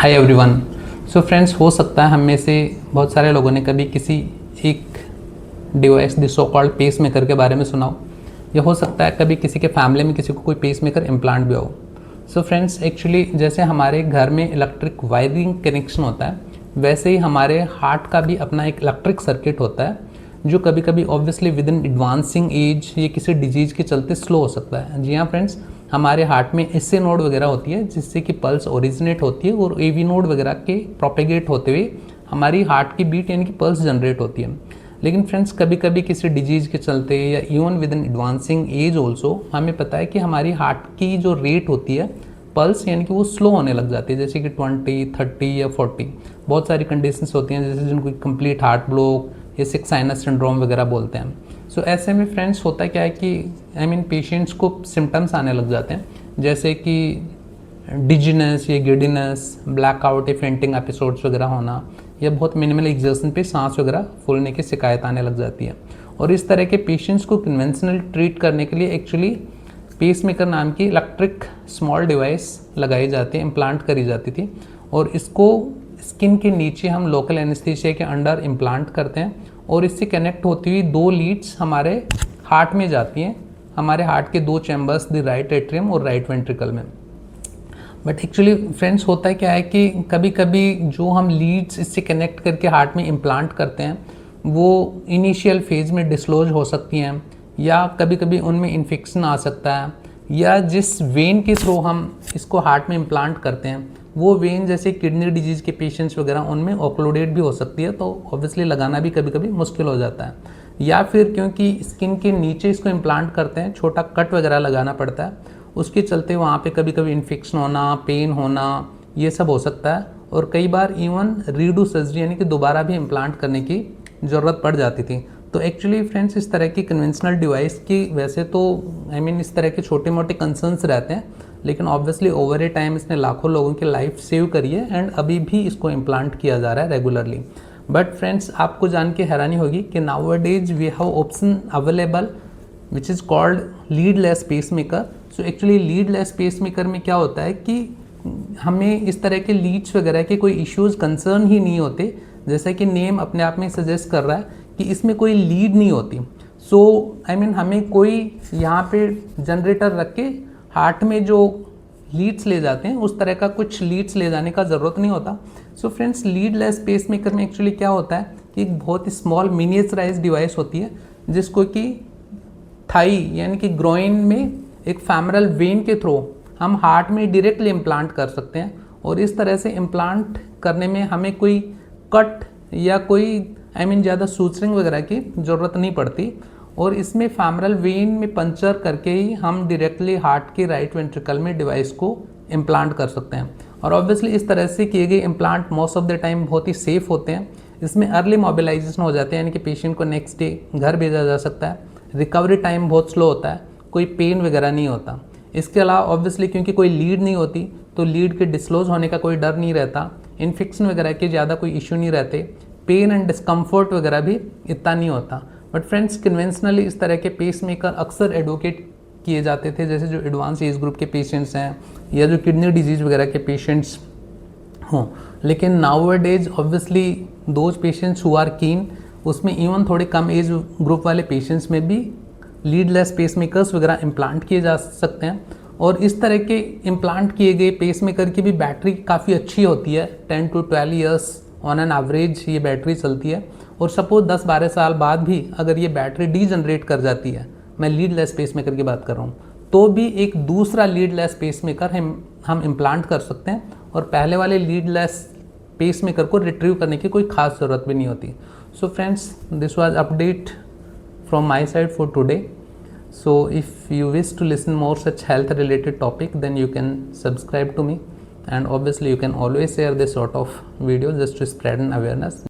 Hi everyone. So friends, हो सकता है हम में से बहुत सारे लोगों ने कभी किसी एक device the so called pacemaker के बारे में सुना हो, या हो सकता है कभी किसी के फैमिली में किसी को कोई पेस मेकर इम्प्लांट भी हो। सो फ्रेंड्स, एक्चुअली जैसे हमारे घर में इलेक्ट्रिक वायरिंग कनेक्शन होता है, वैसे ही हमारे हार्ट का भी अपना एक इलेक्ट्रिक सर्किट होता है, जो कभी कभी obviously with in advancing as या किसी डिजीज़ के चलते स्लो हो सकता है। जी हाँ फ्रेंड्स, हमारे हार्ट में एसए नोड वगैरह होती है जिससे कि पल्स ओरिजिनेट होती है और एवी नोड वगैरह के प्रोपेगेट होते हुए हमारी हार्ट की बीट यानी कि पल्स जनरेट होती है। लेकिन फ्रेंड्स, कभी कभी किसी डिजीज़ के चलते या even with in advancing as also हमें पता है कि हमारी हार्ट की जो रेट होती है पल्स यानी कि वो स्लो होने लग जाती है, जैसे कि 20, 30 या 40। बहुत सारी कंडीशंस होती हैं जैसे जिनको कंप्लीट हार्ट ब्लॉक या सिक साइनस सिंड्रोम वगैरह बोलते हैं। सो ऐसे में फ्रेंड्स होता क्या है कि पेशेंट्स को सिम्टम्स आने लग जाते हैं, जैसे कि डिजीनेस या गिडीनेस, ब्लैकआउट या फेंटिंग एपिसोड्स वगैरह होना, या बहुत मिनिमल एक्सर्शन पे सांस वगैरह फूलने की शिकायत आने लग जाती है। और इस तरह के पेशेंट्स को कन्वेंशनल ट्रीट करने के लिए एक्चुअली पेसमेकर नाम की इलेक्ट्रिक स्मॉल डिवाइस लगाई जाती है, इम्प्लांट करी जाती थी, और इसको स्किन के नीचे हम लोकल एनेस्थीसिया के अंडर इम्प्लांट करते हैं, और इससे कनेक्ट होती हुई 2 लीड्स हमारे हार्ट में जाती हैं, हमारे हार्ट के 2 चैम्बर्स, द राइट एट्रियम और राइट वेंट्रिकल में। बट एक्चुअली फ्रेंड्स होता क्या है कि कभी कभी जो हम लीड्स इससे कनेक्ट करके हार्ट में इम्प्लांट करते हैं वो इनिशियल फेज में डिस्क्लोज हो सकती हैं, या कभी कभी उनमें इन्फेक्शन आ सकता है, या जिस वेन के थ्रू हम इसको हार्ट में इम्प्लांट करते हैं वो वेन जैसे किडनी डिजीज़ के पेशेंट्स वगैरह उनमें ओक्लूडेट भी हो सकती है, तो ऑब्वियसली लगाना भी कभी कभी मुश्किल हो जाता है। या फिर क्योंकि स्किन के नीचे इसको इम्प्लांट करते हैं, छोटा कट वगैरह लगाना पड़ता है, उसके चलते वहाँ पे कभी कभी इन्फेक्शन होना, पेन होना, ये सब हो सकता है। और कई बार इवन रीडू सर्जरी यानी कि दोबारा भी इम्प्लांट करने की ज़रूरत पड़ जाती थी। तो एक्चुअली फ्रेंड्स, इस तरह की कन्वेंशनल डिवाइस की वैसे तो इस तरह के छोटे मोटे कंसर्न्स रहते हैं, लेकिन ऑब्वियसली ओवर ए टाइम इसने लाखों लोगों की लाइफ सेव करी है, एंड अभी भी इसको इम्प्लांट किया जा रहा है रेगुलरली। बट फ्रेंड्स, आपको जान के हैरानी होगी कि nowadays we have option available which is called leadless pacemaker. So actually leadless pacemaker में क्या होता है कि हमें इस तरह के लीड्स वगैरह के कोई इश्यूज़ कंसर्न ही नहीं होते, जैसा कि नेम अपने आप में सजेस्ट कर रहा है कि इसमें कोई लीड नहीं होती। सो हमें कोई यहाँ पे जनरेटर रख के हार्ट में जो लीड्स ले जाते हैं उस तरह का कुछ लीड्स ले जाने का ज़रूरत नहीं होता। सो फ्रेंड्स, लीडलेस पेसमेकर में एक्चुअली क्या होता है कि एक बहुत ही स्मॉल मिनिएचराइज डिवाइस होती है जिसको कि थाई यानी कि ग्रोइन में एक फेमरल वेन के थ्रू हम हार्ट में डायरेक्टली इम्प्लांट कर सकते हैं, और इस तरह से इम्प्लांट करने में हमें कोई कट या कोई ज़्यादा सूचरिंग वगैरह की ज़रूरत नहीं पड़ती, और इसमें फेमरल वेन में पंचर करके ही हम डायरेक्टली हार्ट के राइट वेंट्रिकल में डिवाइस को इम्प्लांट कर सकते हैं। और ऑब्वियसली इस तरह से किए गए implant most of the time बहुत ही सेफ होते हैं। इसमें अर्ली मोबिलाइजेशन हो जाते हैं, यानी कि पेशेंट को नेक्स्ट डे घर भेजा जा सकता है। रिकवरी टाइम बहुत स्लो होता है, कोई पेन वगैरह नहीं होता। इसके अलावा ऑब्वियसली क्योंकि कोई लीड नहीं होती तो लीड के डिस्क्लोज होने का कोई डर नहीं रहता, इन्फेक्शन वगैरह के ज़्यादा कोई इशू नहीं रहते, पेन एंड डिस्कम्फर्ट वगैरह भी इतना नहीं होता। बट फ्रेंड्स, कन्वेंशनली इस तरह के पेसमेकर अक्सर एडवोकेट किए जाते थे, जैसे जो एडवांस एज ग्रुप के पेशेंट्स हैं या जो किडनी डिजीज़ वगैरह के पेशेंट्स हों। लेकिन nowadays obviously those patients who are keen, उसमें इवन थोड़े कम एज ग्रुप वाले पेशेंट्स में भी लीडलेस पेसमेकर्स वगैरह इम्प्लांट किए जा सकते हैं। और इस तरह के इम्प्लांट किए गए पेसमेकर की भी बैटरी काफ़ी अच्छी होती है, 10 to 12 years on an average ये बैटरी चलती है। और सपोज 10-12 साल बाद भी अगर ये बैटरी डी जनरेट कर जाती है, मैं लीडलेस पेसमेकर की बात कर रहा हूँ, तो भी एक दूसरा लीडलेस पेसमेकर हम इम्प्लांट कर सकते हैं, और पहले वाले लीडलेस पेसमेकर को रिट्रीव करने की कोई खास ज़रूरत भी नहीं होती। So friends, this was update from my side for today. So if you wish to listen more such health related topic, then you can subscribe to me, and obviously you can always share this sort of videos just to spread an awareness.